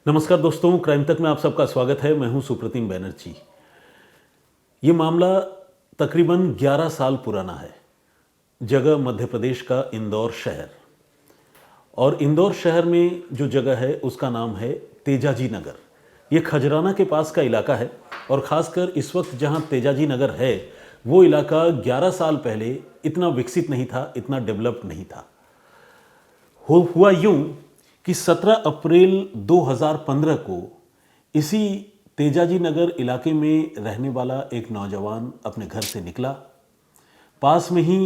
नमस्कार दोस्तों, क्राइम तक में आप सबका स्वागत है। मैं हूं सुप्रतिम बैनर्जी। ये मामला तकरीबन 11 साल पुराना है। जगह मध्य प्रदेश का इंदौर शहर, और इंदौर शहर में जो जगह है उसका नाम है तेजाजी नगर। ये खजराना के पास का इलाका है, और ख़ासकर इस वक्त जहां तेजाजी नगर है वो इलाका 11 साल पहले इतना विकसित नहीं था, इतना डेवलप्ड नहीं था। हुआ यूं कि 17 अप्रैल 2015 को इसी तेजाजी नगर इलाके में रहने वाला एक नौजवान अपने घर से निकला। पास में ही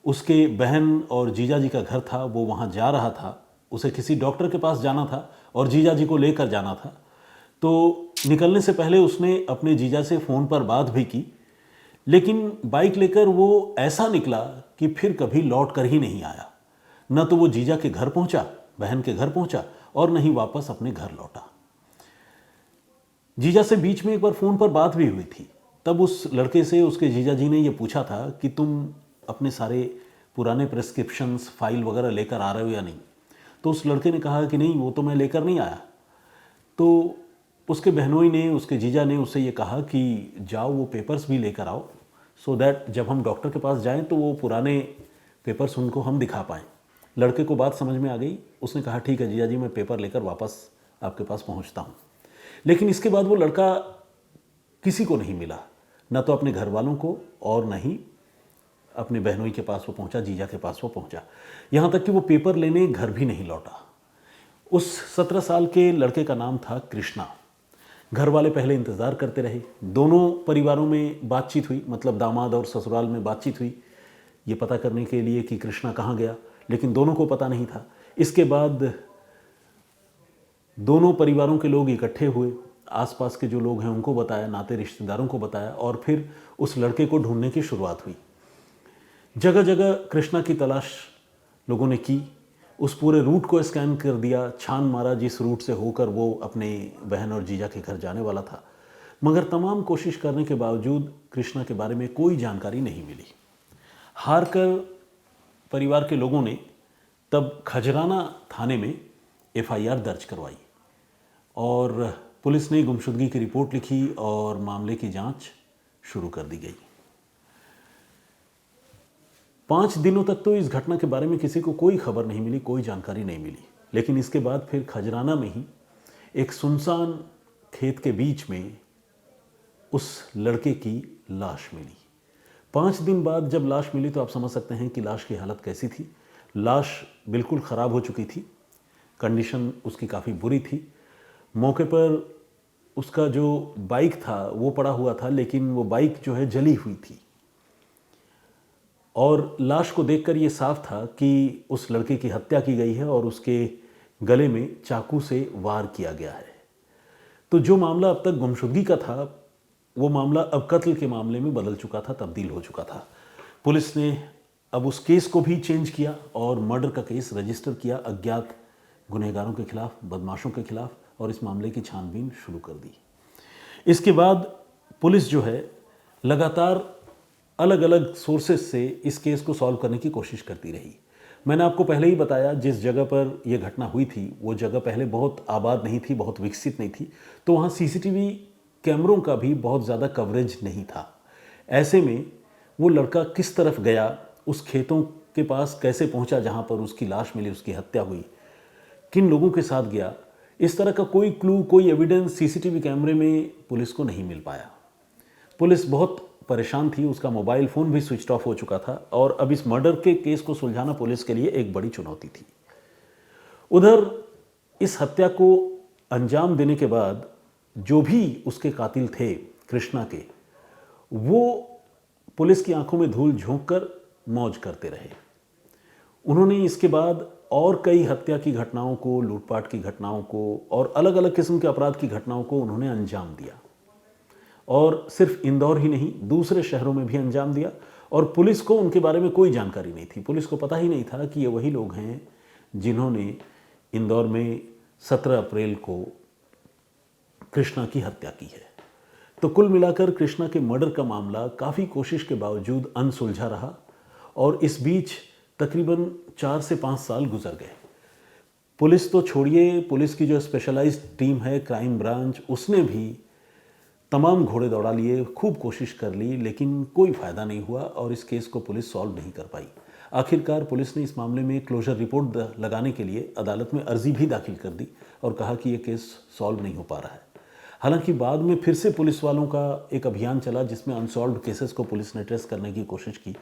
उसके बहन और जीजा जी का घर था। वो वहाँ जा रहा था, उसे किसी डॉक्टर के पास जाना था और जीजा जी को लेकर जाना था। तो निकलने से पहले उसने अपने जीजा से फ़ोन पर बात भी की, लेकिन बाइक लेकर वो ऐसा निकला कि फिर कभी लौट कर ही नहीं आया। न तो वो जीजा के घर पहुंचा, बहन के घर पहुंचा, और न ही वापस अपने घर लौटा। जीजा से बीच में एक बार फ़ोन पर बात भी हुई थी। तब उस लड़के से उसके जीजा जी ने ये पूछा था कि तुम अपने सारे पुराने प्रेस्क्रिप्शंस, फाइल वगैरह लेकर आ रहे हो या नहीं। तो उस लड़के ने कहा कि नहीं, वो तो मैं लेकर नहीं आया। तो उसके बहनोई ने, उसके जीजा ने उससे ये कहा कि जाओ वो पेपर्स भी लेकर आओ, सो दैट जब हम डॉक्टर के पास जाएं तो वो पुराने पेपर्स उनको हम दिखा पाएँ। लड़के को बात समझ में आ गई। उसने कहा ठीक है जीजा जी, मैं पेपर लेकर वापस आपके पास पहुंचता हूं। लेकिन इसके बाद वो लड़का किसी को नहीं मिला, ना तो अपने घर वालों को और न ही अपने बहनोई के पास वो पहुंचा, जीजा के पास वो पहुंचा। यहां तक कि वो पेपर लेने घर भी नहीं लौटा। उस 17 साल के लड़के का नाम था कृष्णा। घर वाले पहले इंतज़ार करते रहे। दोनों परिवारों में बातचीत हुई, मतलब दामाद और ससुराल में बातचीत हुई ये पता करने के लिए कि कृष्णा कहाँ गया, लेकिन दोनों को पता नहीं था। इसके बाद दोनों परिवारों के लोग इकट्ठे हुए, आसपास के जो लोग हैं उनको बताया, नाते रिश्तेदारों को बताया, और फिर उस लड़के को ढूंढने की शुरुआत हुई। जगह जगह कृष्णा की तलाश लोगों ने की। उस पूरे रूट को स्कैन कर दिया, छान मारा जिस रूट से होकर वो अपने बहन और जीजा के घर जाने वाला था। मगर तमाम कोशिश करने के बावजूद कृष्णा के बारे में कोई जानकारी नहीं मिली। हार कर परिवार के लोगों ने तब खजराना थाने में एफआईआर दर्ज करवाई, और पुलिस ने गुमशुदगी की रिपोर्ट लिखी और मामले की जांच शुरू कर दी गई। 5 दिनों तक तो इस घटना के बारे में किसी को कोई खबर नहीं मिली, कोई जानकारी नहीं मिली। लेकिन इसके बाद फिर खजराना में ही एक सुनसान खेत के बीच में उस लड़के की लाश मिली। 5 दिन बाद जब लाश मिली तो आप समझ सकते हैं कि लाश की हालत कैसी थी। लाश बिल्कुल ख़राब हो चुकी थी, कंडीशन उसकी काफ़ी बुरी थी। मौके पर उसका जो बाइक था वो पड़ा हुआ था, लेकिन वो बाइक जो है जली हुई थी। और लाश को देखकर ये साफ था कि उस लड़के की हत्या की गई है और उसके गले में चाकू से वार किया गया है। तो जो मामला अब तक गुमशुदगी का था, वो मामला अब कत्ल के मामले में बदल चुका था, तब्दील हो चुका था। पुलिस ने अब उस केस को भी चेंज किया और मर्डर का केस रजिस्टर किया अज्ञात गुनहगारों के खिलाफ, बदमाशों के खिलाफ, और इस मामले की छानबीन शुरू कर दी। इसके बाद पुलिस जो है लगातार अलग अलग सोर्सेज से इस केस को सॉल्व करने की कोशिश करती रही। मैंने आपको पहले ही बताया जिस जगह पर यह घटना हुई थी वो जगह पहले बहुत आबाद नहीं थी, बहुत विकसित नहीं थी, तो वहाँ सीसीटीवी कैमरों का भी बहुत ज़्यादा कवरेज नहीं था। ऐसे में वो लड़का किस तरफ गया, उस खेतों के पास कैसे पहुंचा जहां पर उसकी लाश मिली, उसकी हत्या हुई, किन लोगों के साथ गया, इस तरह का कोई क्लू, कोई एविडेंस सीसीटीवी कैमरे में पुलिस को नहीं मिल पाया। पुलिस बहुत परेशान थी, उसका मोबाइल फ़ोन भी स्विच ऑफ हो चुका था, और अब इस मर्डर के केस को सुलझाना पुलिस के लिए एक बड़ी चुनौती थी। उधर इस हत्या को अंजाम देने के बाद जो भी उसके कातिल थे कृष्णा के, वो पुलिस की आंखों में धूल झोंक कर मौज करते रहे। उन्होंने इसके बाद और कई हत्या की घटनाओं को, लूटपाट की घटनाओं को और अलग अलग किस्म के अपराध की घटनाओं को उन्होंने अंजाम दिया, और सिर्फ इंदौर ही नहीं दूसरे शहरों में भी अंजाम दिया। और पुलिस को उनके बारे में कोई जानकारी नहीं थी। पुलिस को पता ही नहीं था कि ये वही लोग हैं जिन्होंने इंदौर में 17 अप्रैल को कृष्णा की हत्या की है। तो कुल मिलाकर कृष्णा के मर्डर का मामला काफ़ी कोशिश के बावजूद अनसुलझा रहा, और इस बीच तकरीबन 4 से 5 साल गुजर गए। पुलिस तो छोड़िए, पुलिस की जो स्पेशलाइज्ड टीम है क्राइम ब्रांच, उसने भी तमाम घोड़े दौड़ा लिए, खूब कोशिश कर ली, लेकिन कोई फ़ायदा नहीं हुआ और इस केस को पुलिस सॉल्व नहीं कर पाई। आखिरकार पुलिस ने इस मामले में क्लोजर रिपोर्ट लगाने के लिए अदालत में अर्जी भी दाखिल कर दी और कहा कि ये केस सॉल्व नहीं हो पा रहा है। हालांकि बाद में फिर से पुलिस वालों का एक अभियान चला जिसमें अनसॉल्व्ड केसेस को पुलिस ने ट्रेस करने की कोशिश की।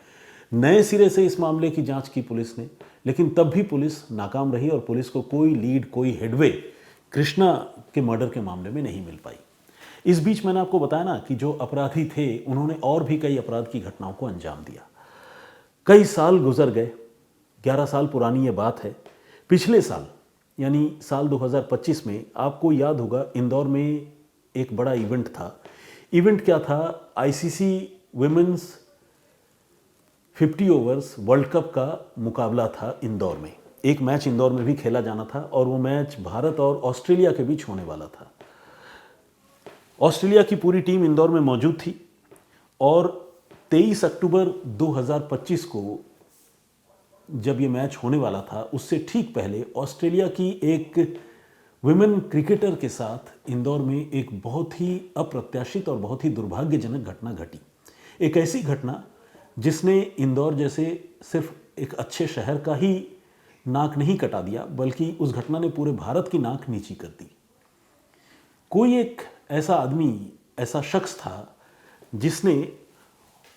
नए सिरे से इस मामले की जांच की पुलिस ने, लेकिन तब भी पुलिस नाकाम रही और पुलिस को कोई लीड, कोई हेडवे कृष्णा के मर्डर के मामले में नहीं मिल पाई। इस बीच मैंने आपको बताया ना कि जो अपराधी थे उन्होंने और भी कई अपराध की घटनाओं को अंजाम दिया। कई साल गुजर गए, 11 साल पुरानी ये बात है। पिछले साल यानी साल 2025 में आपको याद होगा इंदौर में एक बड़ा इवेंट था। इवेंट क्या था? ICC women's 50 overs world cup का मुकाबला था इंदौर में। एक मैच इंदौर में भी खेला जाना था और वो मैच भारत और ऑस्ट्रेलिया के बीच होने वाला था। ऑस्ट्रेलिया की पूरी टीम इंदौर में मौजूद थी और 23 अक्टूबर 2025 को जब ये मैच होने वाला था, उससे ठीक पहले ऑस्ट्रेलिया की एक विमेन क्रिकेटर के साथ इंदौर में एक बहुत ही अप्रत्याशित और बहुत ही दुर्भाग्यजनक घटना घटी। एक ऐसी घटना जिसने इंदौर जैसे सिर्फ एक अच्छे शहर का ही नाक नहीं कटा दिया, बल्कि उस घटना ने पूरे भारत की नाक नीची कर दी। कोई एक ऐसा आदमी, ऐसा शख्स था जिसने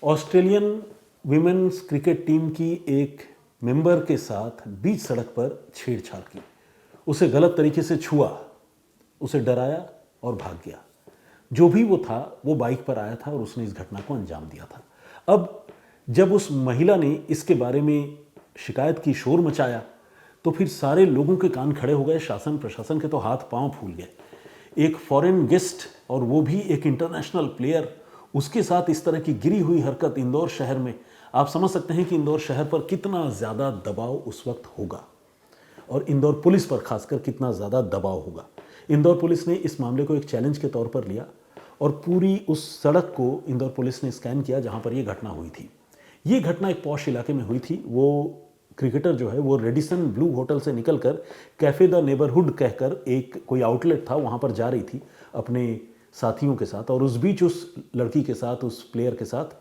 ऑस्ट्रेलियन विमेन्स क्रिकेट टीम की एक मेंबर के साथ बीच सड़क पर छेड़छाड़ की, उसे गलत तरीके से छुआ, उसे डराया और भाग गया। जो भी वो था वो बाइक पर आया था और उसने इस घटना को अंजाम दिया था। अब जब उस महिला ने इसके बारे में शिकायत की, शोर मचाया, तो फिर सारे लोगों के कान खड़े हो गए, शासन प्रशासन के तो हाथ पांव फूल गए। एक फॉरेन गेस्ट और वो भी एक इंटरनेशनल प्लेयर, उसके साथ इस तरह की गिरी हुई हरकत इंदौर शहर में, आप समझ सकते हैं कि इंदौर शहर पर कितना ज़्यादा दबाव उस वक्त होगा और इंदौर पुलिस पर खासकर कितना ज़्यादा दबाव होगा। इंदौर पुलिस ने इस मामले को एक चैलेंज के तौर पर लिया और पूरी उस सड़क को इंदौर पुलिस ने स्कैन किया जहाँ पर यह घटना हुई थी। ये घटना एक पॉश इलाके में हुई थी। वो क्रिकेटर जो है वो रेडिसन ब्लू होटल से निकलकर कैफ़े द नेबरहुड कहकर एक कोई आउटलेट था, वहाँ पर जा रही थी अपने साथियों के साथ और उस बीच उस लड़की के साथ, उस प्लेयर के साथ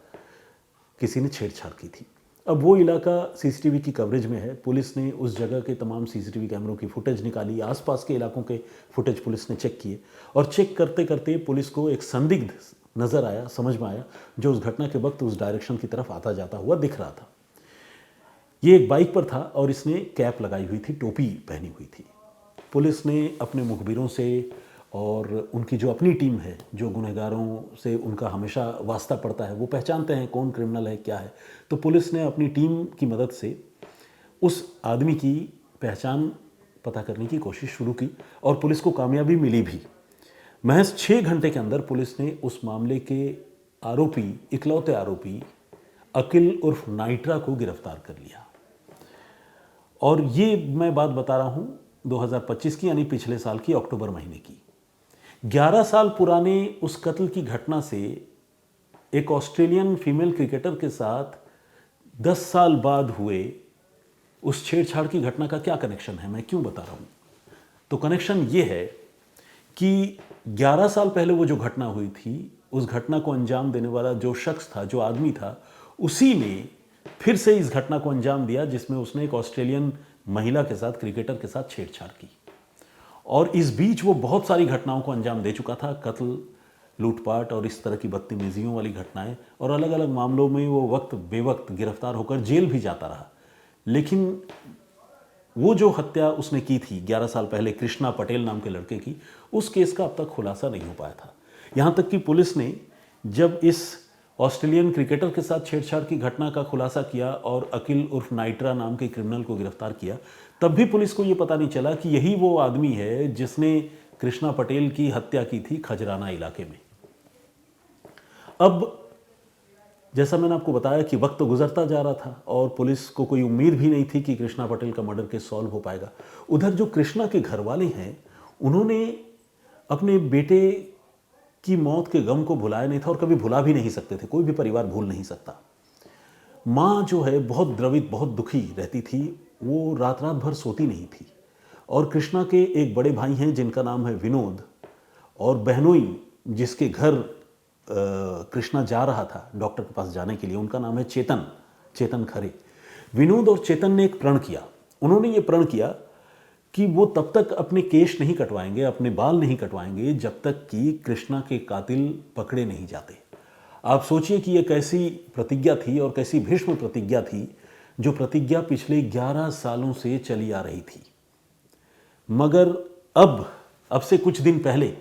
किसी ने छेड़छाड़ की थी। अब वो इलाका सीसीटीवी की कवरेज में है। पुलिस ने उस जगह के तमाम सीसीटीवी कैमरों की फुटेज निकाली, आसपास के इलाकों के फुटेज पुलिस ने चेक किए और चेक करते करते पुलिस को एक संदिग्ध नज़र आया, समझ में आया, जो उस घटना के वक्त उस डायरेक्शन की तरफ आता जाता हुआ दिख रहा था। ये एक बाइक पर था और इसने कैप लगाई हुई थी, टोपी पहनी हुई थी। पुलिस ने अपने मुखबिरों से और उनकी जो अपनी टीम है, जो गुनहगारों से उनका हमेशा वास्ता पड़ता है, वो पहचानते हैं कौन क्रिमिनल है, क्या है, तो पुलिस ने अपनी टीम की मदद से उस आदमी की पहचान पता करने की कोशिश शुरू की और पुलिस को कामयाबी मिली भी। महज 6 घंटे के अंदर पुलिस ने उस मामले के आरोपी, इकलौते आरोपी अकिल उर्फ नाइट्रा को गिरफ्तार कर लिया। और ये मैं बात बता रहा हूँ 2025 की, यानी पिछले साल की अक्टूबर महीने की। 11 साल पुराने उस कत्ल की घटना से एक ऑस्ट्रेलियन फीमेल क्रिकेटर के साथ 10 साल बाद हुए उस छेड़छाड़ की घटना का क्या कनेक्शन है, मैं क्यों बता रहा हूँ? तो कनेक्शन ये है कि 11 साल पहले वो जो घटना हुई थी, उस घटना को अंजाम देने वाला जो शख्स था, जो आदमी था, उसी ने फिर से इस घटना को अंजाम दिया जिसमें उसने एक ऑस्ट्रेलियन महिला के साथ, क्रिकेटर के साथ छेड़छाड़ की। और इस बीच वो बहुत सारी घटनाओं को अंजाम दे चुका था, कत्ल, लूटपाट और इस तरह की बदतमीजियों वाली घटनाएं, और अलग अलग मामलों में वो वक्त बेवक्त गिरफ्तार होकर जेल भी जाता रहा। लेकिन वो जो हत्या उसने की थी 11 साल पहले कृष्णा पटेल नाम के लड़के की, उस केस का अब तक खुलासा नहीं हो पाया था। यहाँ तक कि पुलिस ने जब इस ऑस्ट्रेलियन क्रिकेटर के साथ छेड़छाड़ की घटना का खुलासा किया और अकिल उर्फ नाइट्रा नाम के क्रिमिनल को गिरफ्तार किया, तब भी पुलिस को ये पता नहीं चला कि यही वो आदमी है जिसने कृष्णा पटेल की हत्या की थी खजराना इलाके में। अब जैसा मैंने आपको बताया कि वक्त तो गुजरता जा रहा था और पुलिस को कोई उम्मीद भी नहीं थी कि कृष्णा पटेल का मर्डर केस सॉल्व हो पाएगा। उधर जो कृष्णा के घर वाले हैं, उन्होंने अपने बेटे की मौत के गम को भुलाया नहीं था और कभी भुला भी नहीं सकते थे। कोई भी परिवार भूल नहीं सकता। माँ जो है बहुत द्रवित, बहुत दुखी रहती थी। वो रात रात भर सोती नहीं थी और कृष्णा के एक बड़े भाई हैं जिनका नाम है विनोद, और बहनोई जिसके घर कृष्णा जा रहा था डॉक्टर के पास जाने के लिए, उनका नाम है चेतन, चेतन खरे। विनोद और चेतन ने एक प्रण किया। उन्होंने ये प्रण किया कि वो तब तक अपने केश नहीं कटवाएंगे, अपने बाल नहीं कटवाएंगे, जब तक कि कृष्णा के कातिल पकड़े नहीं जाते। आप सोचिए कि ये कैसी प्रतिज्ञा थी और कैसी भीष्म प्रतिज्ञा थी, जो प्रतिज्ञा पिछले 11 सालों से चली आ रही थी। मगर अब से कुछ दिन पहले,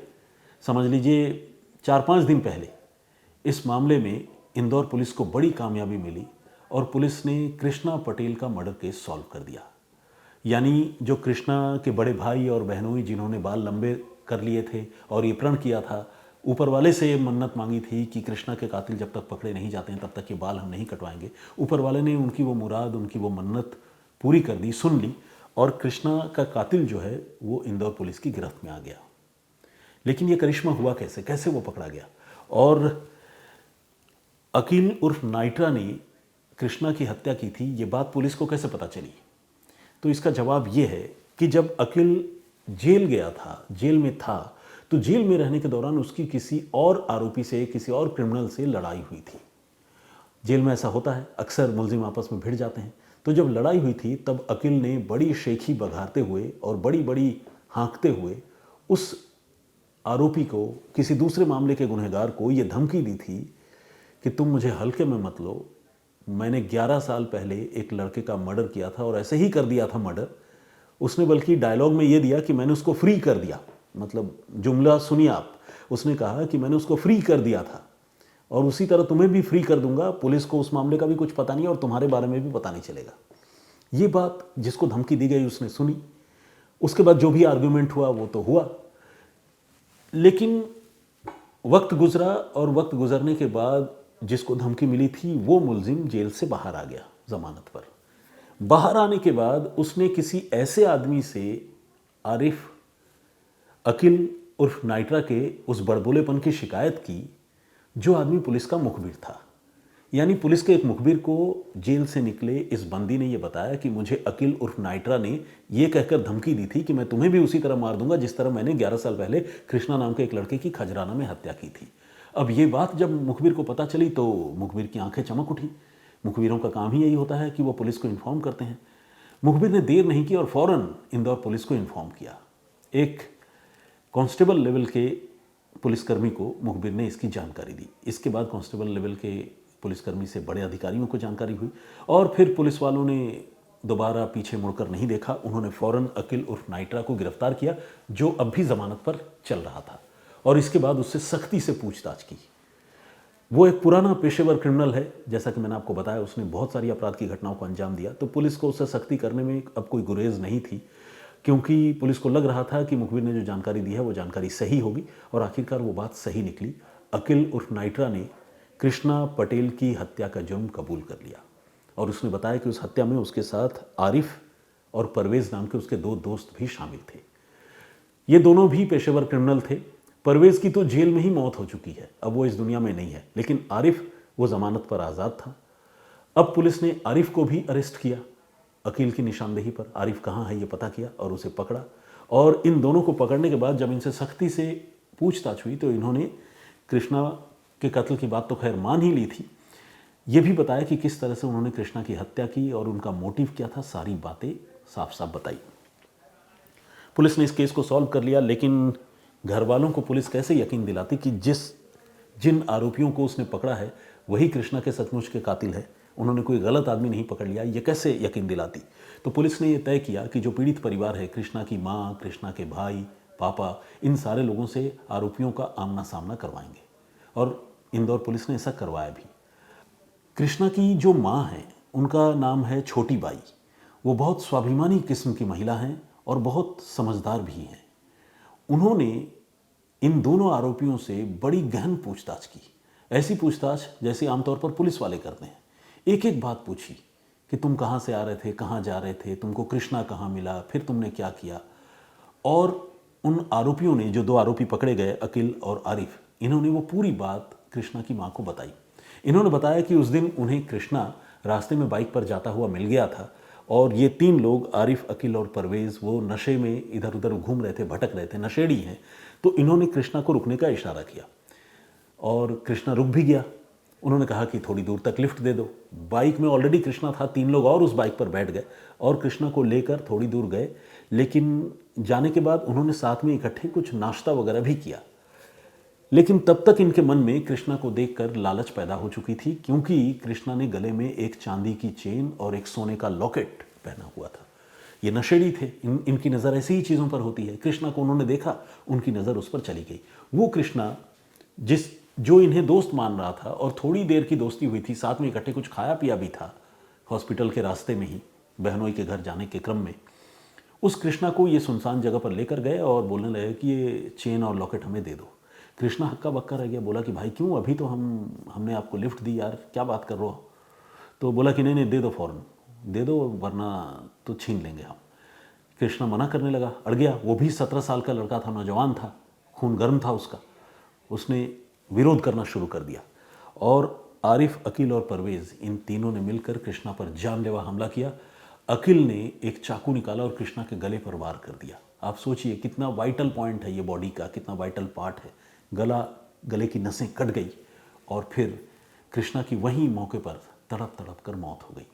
समझ लीजिए 4-5 दिन पहले, इस मामले में इंदौर पुलिस को बड़ी कामयाबी मिली और पुलिस ने कृष्णा पटेल का मर्डर केस सॉल्व कर दिया। यानी जो कृष्णा के बड़े भाई और बहनोई जिन्होंने बाल लंबे कर लिए थे और ये प्रण किया था, ऊपर वाले से ये मन्नत मांगी थी कि कृष्णा के कातिल जब तक पकड़े नहीं जाते हैं तब तक ये बाल हम नहीं कटवाएंगे, ऊपर वाले ने उनकी वो मुराद, उनकी वो मन्नत पूरी कर दी, सुन ली, और कृष्णा का कातिल जो है वो इंदौर पुलिस की गिरफ्त में आ गया। लेकिन ये करिश्मा हुआ कैसे, कैसे वो पकड़ा गया? और अकील उर्फ नाइट्रा ने कृष्णा की हत्या की थी, ये बात पुलिस को कैसे पता चली? तो इसका जवाब ये है कि जब अकील जेल गया था, जेल में था, तो जेल में रहने के दौरान उसकी किसी और आरोपी से, किसी और क्रिमिनल से लड़ाई हुई थी। जेल में ऐसा होता है, अक्सर मुलजिम आपस में भिड़ जाते हैं। तो जब लड़ाई हुई थी तब अकील ने बड़ी शेखी बघारते हुए और बड़ी बड़ी हाँकते हुए उस आरोपी को, किसी दूसरे मामले के गुनहगार को ये धमकी दी थी कि तुम मुझे हल्के में मत लो, मैंने 11 साल पहले एक लड़के का मर्डर किया था और ऐसे ही कर दिया था मर्डर। उसने बल्कि डायलॉग में ये दिया कि मैंने उसको फ्री कर दिया, मतलब जुमला सुनिए आप, उसने कहा कि मैंने उसको फ्री कर दिया था और उसी तरह तुम्हें भी फ्री कर दूंगा, पुलिस को उस मामले का भी कुछ पता नहीं और तुम्हारे बारे में भी पता नहीं चलेगा। ये बात जिसको धमकी दी गई उसने सुनी। उसके बाद जो भी आर्ग्यूमेंट हुआ वो तो हुआ, लेकिन वक्त गुजरा और वक्त गुजरने के बाद जिसको धमकी मिली थी वो मुलजिम जेल से बाहर आ गया जमानत पर। बाहर आने के बाद उसने किसी ऐसे आदमी से, आरिफ, अकील उर्फ नाइट्रा के उस बड़बोलेपन की शिकायत की, जो आदमी पुलिस का मुखबिर था। यानी पुलिस के एक मुखबिर को जेल से निकले इस बंदी ने यह बताया कि मुझे अकील उर्फ नाइट्रा ने यह कहकर धमकी दी थी कि मैं तुम्हें भी उसी तरह मार दूंगा जिस तरह मैंने 11 साल पहले कृष्णा नाम के एक लड़के की खजराना में हत्या की थी। अब ये बात जब मुखबिर को पता चली तो मुखबिर की आंखें चमक उठी। मुखबिरों का काम ही यही होता है कि वो पुलिस को इन्फॉर्म करते हैं। मुखबिर ने देर नहीं की और फौरन इंदौर पुलिस को इन्फॉर्म किया। एक कांस्टेबल लेवल के पुलिसकर्मी को मुखबिर ने इसकी जानकारी दी। इसके बाद कांस्टेबल लेवल के पुलिसकर्मी से बड़े अधिकारियों को जानकारी हुई और फिर पुलिस वालों ने दोबारा पीछे मुड़कर नहीं देखा। उन्होंने फौरन अकील उर्फ नाइट्रा को गिरफ्तार किया, जो अब भी जमानत पर चल रहा था, और इसके बाद उससे सख्ती से पूछताछ की। वो एक पुराना पेशेवर क्रिमिनल है, जैसा कि मैंने आपको बताया, उसने बहुत सारी अपराध की घटनाओं को अंजाम दिया, तो पुलिस को उससे सख्ती करने में अब कोई गुरेज नहीं थी, क्योंकि पुलिस को लग रहा था कि मुखबिर ने जो जानकारी दी है वो जानकारी सही होगी, और आखिरकार वो बात सही निकली। अकील उर्फ नाइट्रा ने कृष्णा पटेल की हत्या का जुर्म कबूल कर लिया और उसने बताया कि उस हत्या में उसके साथ आरिफ और परवेज नाम के उसके 2 दोस्त भी शामिल थे। ये दोनों भी पेशेवर क्रिमिनल थे। परवेज की तो जेल में ही मौत हो चुकी है, अब वो इस दुनिया में नहीं है, लेकिन आरिफ वो जमानत पर आज़ाद था। अब पुलिस ने आरिफ को भी अरेस्ट किया। अकील की निशानदेही पर आरिफ कहाँ है ये पता किया और उसे पकड़ा, और इन दोनों को पकड़ने के बाद जब इनसे सख्ती से पूछताछ हुई तो इन्होंने कृष्णा के कत्ल की बात तो खैर मान ही ली थी, ये भी बताया कि किस तरह से उन्होंने कृष्णा की हत्या की और उनका मोटिव क्या था, सारी बातें साफ साफ बताई। पुलिस ने इस केस को सॉल्व कर लिया, लेकिन घर वालों को पुलिस कैसे यकीन दिलाती कि जिन आरोपियों को उसने पकड़ा है वही कृष्णा के सचमुच के कातिल है, उन्होंने कोई गलत आदमी नहीं पकड़ लिया, ये कैसे यकीन दिलाती? तो पुलिस ने यह तय किया कि जो पीड़ित परिवार है, कृष्णा की माँ, कृष्णा के भाई, पापा, इन सारे लोगों से आरोपियों का आमना सामना करवाएंगे, और इंदौर पुलिस ने ऐसा करवाया भी। कृष्णा की जो माँ है उनका नाम है छोटी बाई। वो बहुत स्वाभिमानी किस्म की महिला हैं और बहुत समझदार भी हैं। उन्होंने इन दोनों आरोपियों से बड़ी गहन पूछताछ की, ऐसी पूछताछ जैसे आमतौर पर पुलिस वाले करते हैं। एक एक बात पूछी कि तुम कहाँ से आ रहे थे, कहाँ जा रहे थे, तुमको कृष्णा कहाँ मिला, फिर तुमने क्या किया। और उन आरोपियों ने, जो 2 आरोपी पकड़े गए, अकील और आरिफ, इन्होंने वो पूरी बात कृष्णा की माँ को बताई। इन्होंने बताया कि उस दिन उन्हें कृष्णा रास्ते में बाइक पर जाता हुआ मिल गया था और ये 3 लोग आरिफ, अकील और परवेज़ वो नशे में इधर उधर घूम रहे थे, भटक रहे थे, नशेड़ी हैं। तो इन्होंने कृष्णा को रुकने का इशारा किया और कृष्णा रुक भी गया। उन्होंने कहा कि थोड़ी दूर तक लिफ्ट दे दो। बाइक में ऑलरेडी कृष्णा था, 3 लोग और उस बाइक पर बैठ गए और कृष्णा को लेकर थोड़ी दूर गए। लेकिन जाने के बाद उन्होंने साथ में इकट्ठे कुछ नाश्ता वगैरह भी किया। लेकिन तब तक इनके मन में कृष्णा को देखकर लालच पैदा हो चुकी थी, क्योंकि कृष्णा ने गले में एक चांदी की चेन और एक सोने का लॉकेट पहना हुआ था। ये नशेड़ी थे, इनकी नज़र ऐसी ही चीज़ों पर होती है। कृष्णा को उन्होंने देखा, उनकी नज़र उस पर चली गई। वो कृष्णा जो इन्हें दोस्त मान रहा था और थोड़ी देर की दोस्ती हुई थी, साथ में इकट्ठे कुछ खाया पिया भी था हॉस्पिटल के रास्ते में ही, बहनोई के घर जाने के क्रम में, उस कृष्णा को ये सुनसान जगह पर लेकर गए और बोलने लगे कि ये चेन और लॉकेट हमें दे दो। कृष्णा हक्का बक्का रह गया, बोला कि भाई क्यों, अभी तो हमने आपको लिफ्ट दी यार, क्या बात कर रहे हो। तो बोला कि नहीं नहीं, दे दो, फ़ौरन दे दो, वरना तो छीन लेंगे हम। कृष्णा मना करने लगा, अड़ गया। वो भी 17 साल का लड़का था, नौजवान था, खून गर्म था उसका। उसने विरोध करना शुरू कर दिया और आरिफ, अकील और परवेज़ इन तीनों ने मिलकर कृष्णा पर जानलेवा हमला किया। अकील ने एक चाकू निकाला और कृष्णा के गले पर वार कर दिया। आप सोचिए कितना वाइटल पॉइंट है ये बॉडी का, कितना वाइटल पार्ट है। गले की नसें कट गई और फिर कृष्णा की वहीं मौके पर तड़प तड़प कर मौत हो गई।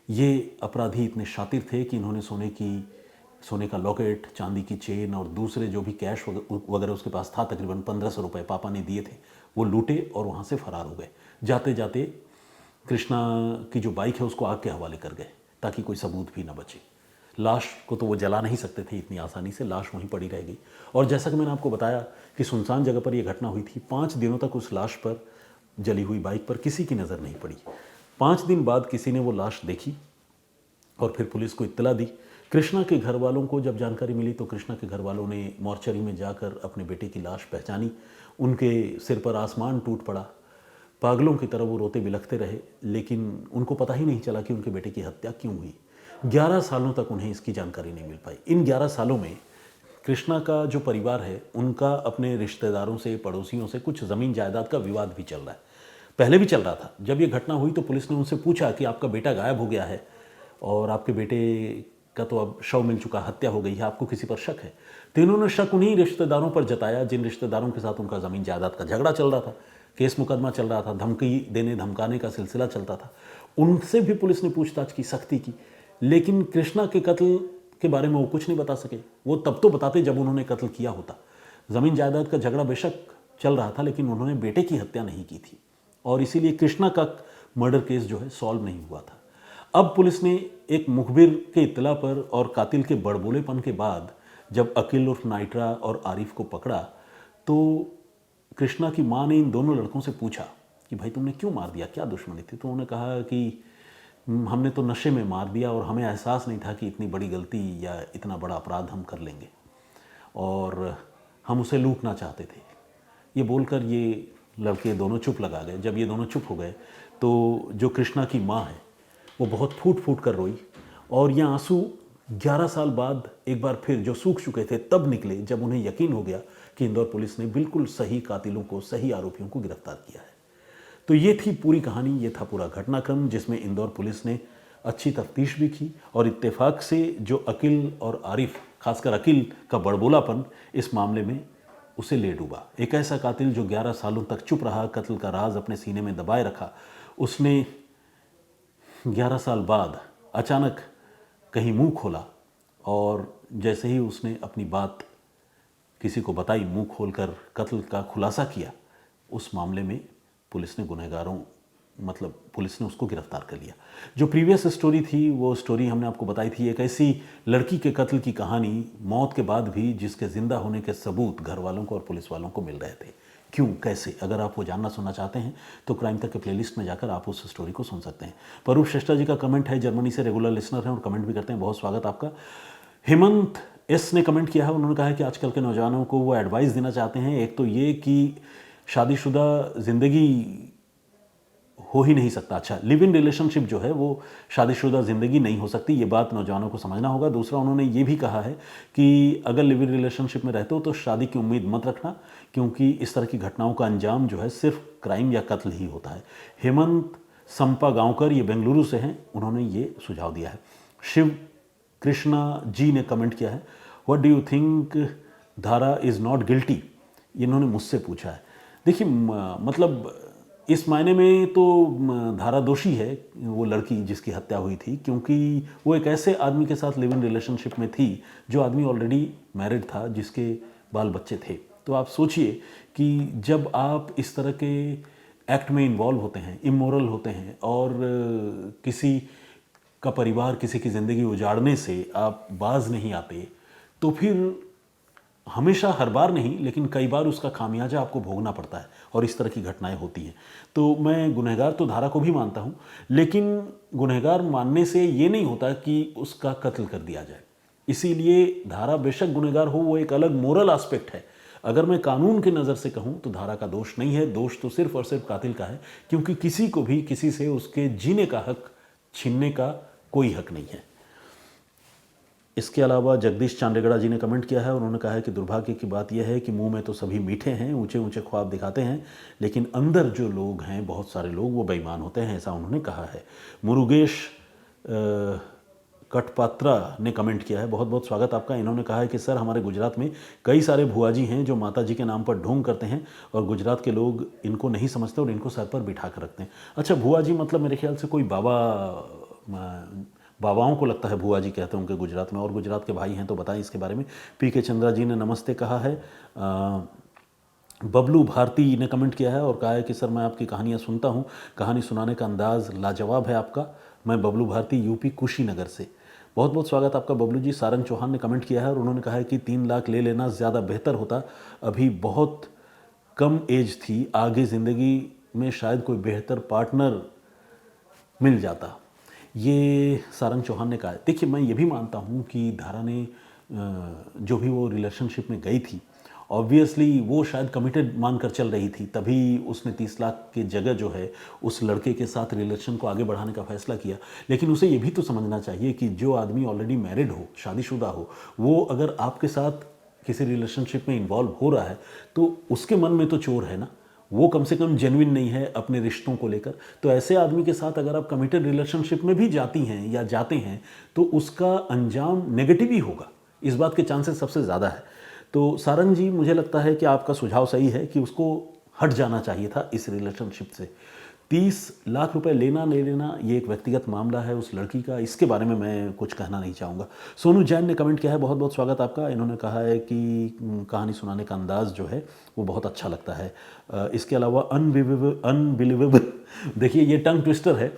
ये अपराधी इतने शातिर थे कि इन्होंने सोने का लॉकेट, चांदी की चेन और दूसरे जो भी कैश वगैरह उसके पास था, तकरीबन 1500 रुपये पापा ने दिए थे, वो लूटे और वहाँ से फरार हो गए। जाते जाते कृष्णा की जो बाइक है उसको आग के हवाले कर गए ताकि कोई सबूत भी ना बचे। लाश को तो वो जला नहीं सकते थे इतनी आसानी से, लाश वहीं पड़ी रह गई। और जैसा कि मैंने आपको बताया कि सुनसान जगह पर यह घटना हुई थी, 5 दिनों तक उस लाश पर, जली हुई बाइक पर किसी की नज़र नहीं पड़ी। 5 दिन बाद किसी ने वो लाश देखी और फिर पुलिस को इत्तला दी। कृष्णा के घर वालों को जब जानकारी मिली तो कृष्णा के घर वालों ने मॉर्चरी में जाकर अपने बेटे की लाश पहचानी। उनके सिर पर आसमान टूट पड़ा। पागलों की तरह वो रोते बिलखते रहे, लेकिन उनको पता ही नहीं चला कि उनके बेटे की हत्या क्यों हुई। 11 सालों तक उन्हें इसकी जानकारी नहीं मिल पाई। इन 11 सालों में कृष्णा का जो परिवार है, उनका अपने रिश्तेदारों से, पड़ोसियों से कुछ ज़मीन जायदाद का विवाद भी चल रहा है। पहले भी चल रहा था। जब ये घटना हुई तो पुलिस ने उनसे पूछा कि आपका बेटा गायब हो गया है और आपके बेटे का तो अब शव मिल चुका, हत्या हो गई है, आपको किसी पर शक है? तो इन्होंने शक उन्हीं रिश्तेदारों पर जताया जिन रिश्तेदारों के साथ उनका ज़मीन जायदाद का झगड़ा चल रहा था, केस मुकदमा चल रहा था, धमकी देने धमकाने का सिलसिला चलता था। उनसे भी पुलिस ने पूछताछ की, सख्ती की, लेकिन कृष्णा के कत्ल के बारे में वो कुछ नहीं बता सके। वो तब तो बताते जब उन्होंने कत्ल किया होता। ज़मीन जायदाद का झगड़ा बेशक चल रहा था, लेकिन उन्होंने बेटे की हत्या नहीं की थी और इसीलिए कृष्णा का मर्डर केस जो है सॉल्व नहीं हुआ था। अब पुलिस ने एक मुखबिर के इत्तला पर और कातिल के बड़बोलेपन के बाद जब अकील उर्फ नाइट्रा और आरिफ को पकड़ा तो कृष्णा की माँ ने इन दोनों लड़कों से पूछा कि भाई तुमने क्यों मार दिया, क्या दुश्मनी थी? तो उन्होंने कहा कि हमने तो नशे में मार दिया और हमें एहसास नहीं था कि इतनी बड़ी गलती या इतना बड़ा अपराध हम कर लेंगे और हम उसे लूटना चाहते थे। ये बोलकर ये लड़के दोनों चुप लगा गए। जब ये दोनों चुप हो गए तो जो कृष्णा की माँ है वो बहुत फूट फूट कर रोई और ये आंसू 11 साल बाद एक बार फिर जो सूख चुके थे तब निकले, जब उन्हें यकीन हो गया कि इंदौर पुलिस ने बिल्कुल सही कातिलों को, सही आरोपियों को गिरफ्तार किया है। तो ये थी पूरी कहानी, ये था पूरा घटनाक्रम जिसमें इंदौर पुलिस ने अच्छी तफ्तीश भी की और इत्तेफाक से जो अकील और आरिफ, खासकर अकील का बड़बोलापन इस मामले में उसे ले डूबा। एक ऐसा कातिल जो 11 सालों तक चुप रहा, कत्ल का राज अपने सीने में दबाए रखा, उसने 11 साल बाद अचानक कहीं मुंह खोला और जैसे ही उसने अपनी बात किसी को बताई, मुंह खोलकर कत्ल का खुलासा किया, उस मामले में पुलिस ने पुलिस ने उसको गिरफ्तार कर लिया। जो प्रीवियस स्टोरी थी वो स्टोरी हमने आपको बताई थी, एक ऐसी लड़की के कत्ल की कहानी, मौत के बाद भी जिसके ज़िंदा होने के सबूत घर वालों को और पुलिस वालों को मिल रहे थे। क्यों, कैसे? अगर आप वो जानना सुनना चाहते हैं तो क्राइम तक के प्लेलिस्ट में जाकर आप उस स्टोरी को सुन सकते हैं। परूप श्रेष्ठा जी का कमेंट है, जर्मनी से रेगुलर लिसनर हैं और कमेंट भी करते हैं, बहुत स्वागत आपका। हेमंत एस ने कमेंट किया है, उन्होंने कहा है कि आजकल के नौजवानों को वो एडवाइस देना चाहते हैं। एक तो ये कि शादीशुदा ज़िंदगी हो ही नहीं सकता। अच्छा, लिव इन रिलेशनशिप जो है वो शादीशुदा ज़िंदगी नहीं हो सकती, ये बात नौजवानों को समझना होगा। दूसरा, उन्होंने ये भी कहा है कि अगर लिव इन रिलेशनशिप में रहते हो तो शादी की उम्मीद मत रखना, क्योंकि इस तरह की घटनाओं का अंजाम जो है सिर्फ क्राइम या कत्ल ही होता है। हेमंत संपा गांवकर, ये बेंगलुरु से हैं, उन्होंने ये सुझाव दिया है। शिव कृष्णा जी ने कमेंट किया है, व्हाट डू यू थिंक धारा इज़ नॉट गिल्टी, इन्होंने मुझसे पूछा है। देखिए मतलब इस मायने में तो धारा दोषी है वो लड़की जिसकी हत्या हुई थी, क्योंकि वो एक ऐसे आदमी के साथ लिव इन रिलेशनशिप में थी जो आदमी ऑलरेडी मैरिड था, जिसके बाल बच्चे थे। तो आप सोचिए कि जब आप इस तरह के एक्ट में इन्वॉल्व होते हैं, इमोरल होते हैं, और किसी का परिवार, किसी की ज़िंदगी उजाड़ने से आप बाज नहीं आते, तो फिर हमेशा, हर बार नहीं, लेकिन कई बार उसका खामियाजा आपको भोगना पड़ता है और इस तरह की घटनाएं होती हैं। तो मैं गुनहगार तो धारा को भी मानता हूँ, लेकिन गुनहगार मानने से ये नहीं होता कि उसका कत्ल कर दिया जाए। इसीलिए धारा बेशक गुनहगार हो, वो एक अलग मोरल एस्पेक्ट है। अगर मैं कानून की नज़र से कहूँ तो धारा का दोष नहीं है, दोष तो सिर्फ और सिर्फ कातिल का है, क्योंकि किसी को भी किसी से उसके जीने का हक छीनने का कोई हक नहीं है। इसके अलावा जगदीश चांडेगड़ा जी ने कमेंट किया है, उन्होंने कहा है कि दुर्भाग्य की बात यह है कि मुंह में तो सभी मीठे हैं, ऊंचे ऊंचे ख्वाब दिखाते हैं, लेकिन अंदर जो लोग हैं, बहुत सारे लोग, वो बेईमान होते हैं, ऐसा उन्होंने कहा है। मुरुगेश कटपात्रा ने कमेंट किया है, बहुत बहुत स्वागत आपका। इन्होंने कहा है कि सर, हमारे गुजरात में कई सारे भुआजी हैं जो माता जी के नाम पर ढोंग करते हैं और गुजरात के लोग इनको नहीं समझते और इनको सर पर बिठा कर रखते हैं। अच्छा, भुआजी मतलब मेरे ख्याल से कोई बाबाओं को लगता है भुआ जी कहते हैं उनके गुजरात में, और गुजरात के भाई हैं तो बताएं इसके बारे में। पी.के. चंद्रा जी ने नमस्ते कहा है। बबलू भारती ने कमेंट किया है और कहा है कि सर, मैं आपकी कहानियाँ सुनता हूँ, कहानी सुनाने का अंदाज़ लाजवाब है आपका। मैं बबलू भारती, यूपी कुशीनगर से। बहुत बहुत स्वागत आपका बबलू जी। सारंग चौहान ने कमेंट किया है और उन्होंने कहा है कि 3 लाख ले लेना ज़्यादा बेहतर होता, अभी बहुत कम एज थी, आगे ज़िंदगी में शायद कोई बेहतर पार्टनर मिल जाता, ये सारंग चौहान ने कहा है। देखिए, मैं ये भी मानता हूँ कि धारा ने जो भी वो रिलेशनशिप में गई थी, ऑब्वियसली वो शायद कमिटेड मानकर चल रही थी, तभी उसने 30 लाख की जगह जो है उस लड़के के साथ रिलेशन को आगे बढ़ाने का फैसला किया। लेकिन उसे ये भी तो समझना चाहिए कि जो आदमी ऑलरेडी मैरिड हो, शादीशुदा हो, वो अगर आपके साथ किसी रिलेशनशिप में इन्वॉल्व हो रहा है तो उसके मन में तो चोर है ना, वो कम से कम जेन्युइन नहीं है अपने रिश्तों को लेकर। तो ऐसे आदमी के साथ अगर आप कमिटेड रिलेशनशिप में भी जाती हैं या जाते हैं तो उसका अंजाम नेगेटिव ही होगा, इस बात के चांसेस सबसे ज़्यादा है। तो सारंग जी, मुझे लगता है कि आपका सुझाव सही है कि उसको हट जाना चाहिए था इस रिलेशनशिप से। 30 लाख रुपए लेना नहीं लेना ये एक व्यक्तिगत मामला है उस लड़की का, इसके बारे में मैं कुछ कहना नहीं चाहूँगा। सोनू जैन ने कमेंट किया है, बहुत बहुत स्वागत आपका। इन्होंने कहा है कि कहानी सुनाने का अंदाज़ जो है वो बहुत अच्छा लगता है। इसके अलावा अनबिलीवेबल देखिए, ये टंग ट्विस्टर है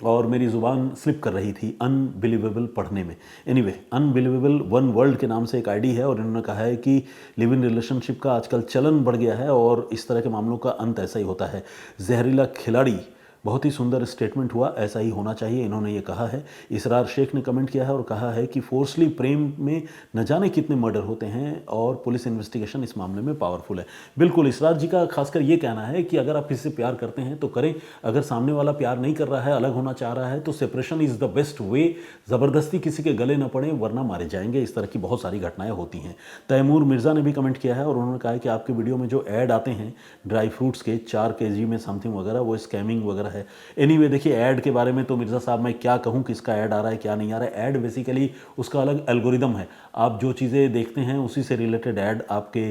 और मेरी ज़ुबान स्लिप कर रही थी अनबिलीवेबल पढ़ने में। एनीवे, अनबिलीवेबल वन वर्ल्ड के नाम से एक आईडी है और इन्होंने कहा है कि लिव इन रिलेशनशिप का आजकल चलन बढ़ गया है और इस तरह के मामलों का अंत ऐसा ही होता है। जहरीला खिलाड़ी, बहुत ही सुंदर स्टेटमेंट हुआ, ऐसा ही होना चाहिए, इन्होंने ये कहा है। इसरार शेख ने कमेंट किया है और कहा है कि फोर्सली प्रेम में न जाने कितने मर्डर होते हैं और पुलिस इन्वेस्टिगेशन इस मामले में पावरफुल है। बिल्कुल, इसरार जी का खासकर ये कहना है कि अगर आप किसी से प्यार करते हैं तो करें, अगर सामने वाला प्यार नहीं कर रहा है, अलग होना चाह रहा है, तो separation is the best way. ज़बरदस्ती किसी के गले न पड़े वरना मारे जाएंगे। इस तरह की बहुत सारी घटनाएं होती हैं। तैमूर मिर्ज़ा ने भी कमेंट किया है और उन्होंने कहा है कि आपके वीडियो में जो ऐड आते हैं ड्राई फ्रूट्स के 4 kg में समथिंग वगैरह, वो स्कैमिंग वगैरह है। एनीवे, देखिए, ऐड के बारे में तो मिर्ज़ा साहब मैं क्या कहूँ किसका ऐड आ रहा है क्या नहीं आ रहा है। ऐड बेसिकली उसका अलग एल्गोरिदम है, आप जो चीज़ें देखते हैं उसी से रिलेटेड ऐड आपके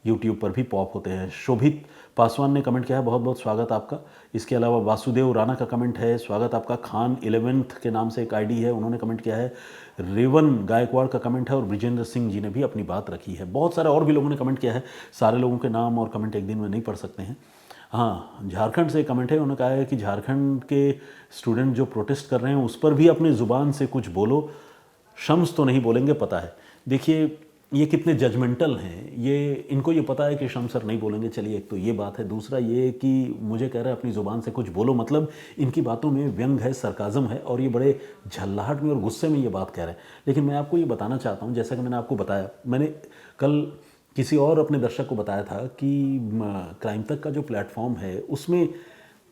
यूट्यूब पर भी पॉप होते हैं। शोभित पासवान ने कमेंट किया है, बहुत बहुत स्वागत आपका। इसके अलावा वासुदेव राणा का कमेंट है, स्वागत आपका। खान 11th के नाम से एक आईडी है, उन्होंने कमेंट किया है। रेवन गायकवाड़ का कमेंट है और ब्रिजेंद्र सिंह जी ने भी अपनी बात रखी है। बहुत सारे और भी लोगों ने कमेंट किया है, सारे लोगों के नाम और कमेंट एक दिन में नहीं पढ़ सकते हैं। हाँ, झारखंड से कमेंट है, उन्होंने कहा है कि झारखंड के स्टूडेंट जो प्रोटेस्ट कर रहे हैं उस पर भी अपनी ज़ुबान से कुछ बोलो, शम्स तो नहीं बोलेंगे, पता है। देखिए, ये कितने जजमेंटल हैं, ये इनको ये पता है कि शम्स सर नहीं बोलेंगे। चलिए, एक तो ये बात है। दूसरा ये कि मुझे कह रहे हैं अपनी ज़ुबान से कुछ बोलो, मतलब इनकी बातों में व्यंग है, सरकाज़म है और ये बड़े झल्लाहट में और गुस्से में ये बात कह रहे हैं। लेकिन मैं आपको ये बताना चाहता हूँ, जैसा कि मैंने आपको बताया, मैंने कल किसी और अपने दर्शक को बताया था कि क्राइम तक का जो प्लेटफॉर्म है उसमें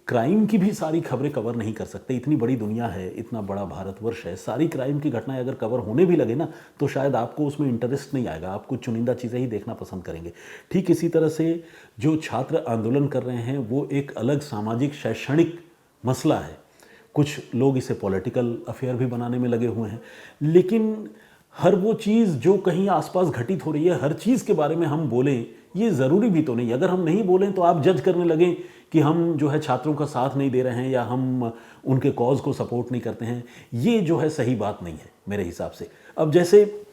क्राइम की भी सारी खबरें कवर नहीं कर सकते। इतनी बड़ी दुनिया है, इतना बड़ा भारतवर्ष है, सारी क्राइम की घटनाएं अगर कवर होने भी लगे ना तो शायद आपको उसमें इंटरेस्ट नहीं आएगा, आप कुछ चुनिंदा चीज़ें ही देखना पसंद करेंगे। ठीक इसी तरह से जो छात्र आंदोलन कर रहे हैं वो एक अलग सामाजिक शैक्षणिक मसला है, कुछ लोग इसे पॉलिटिकल अफेयर भी बनाने में लगे हुए हैं। लेकिन हर वो चीज़ जो कहीं आसपास घटित हो रही है, हर चीज़ के बारे में हम बोलें, ये ज़रूरी भी तो नहीं। अगर हम नहीं बोलें तो आप जज करने लगें कि हम जो है छात्रों का साथ नहीं दे रहे हैं या हम उनके कॉज को सपोर्ट नहीं करते हैं। ये जो है सही बात नहीं है मेरे हिसाब से। अब जैसे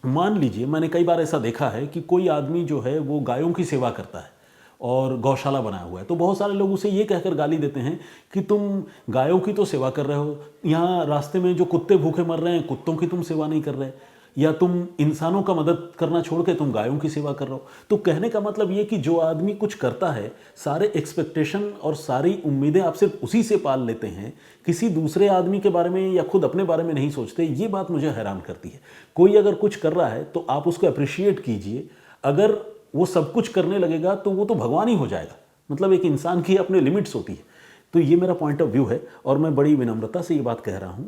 मान लीजिए, मैंने कई बार ऐसा देखा है कि कोई आदमी जो है वो गायों की सेवा करता है और गौशाला बनाया हुआ है, तो बहुत सारे लोग उसे ये कहकर गाली देते हैं कि तुम गायों की तो सेवा कर रहे हो, यहाँ रास्ते में जो कुत्ते भूखे मर रहे हैं कुत्तों की तुम सेवा नहीं कर रहे, या तुम इंसानों का मदद करना छोड़ के तुम गायों की सेवा कर रहे हो। तो कहने का मतलब ये कि जो आदमी कुछ करता है, सारे एक्सपेक्टेशन और सारी उम्मीदें आप सिर्फ उसी से पाल लेते हैं, किसी दूसरे आदमी के बारे में या खुद अपने बारे में नहीं सोचते। ये बात मुझे हैरान करती है। कोई अगर कुछ कर रहा है तो आप उसको अप्रिशिएट कीजिए। अगर वो सब कुछ करने लगेगा तो वो तो भगवान ही हो जाएगा। मतलब एक इंसान की अपने लिमिट्स होती है। तो ये मेरा पॉइंट ऑफ व्यू है और मैं बड़ी विनम्रता से ये बात कह रहा हूँ।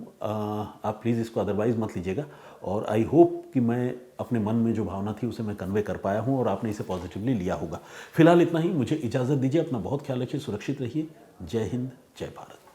आप प्लीज़ इसको अदरवाइज़ मत लीजिएगा। और आई होप कि मैं अपने मन में जो भावना थी उसे मैं कन्वे कर पाया हूँ और आपने इसे पॉजिटिवली लिया होगा। फिलहाल इतना ही, मुझे इजाज़त दीजिए। अपना बहुत ख्याल रखिए, सुरक्षित रहिए। जय हिंद, जय भारत।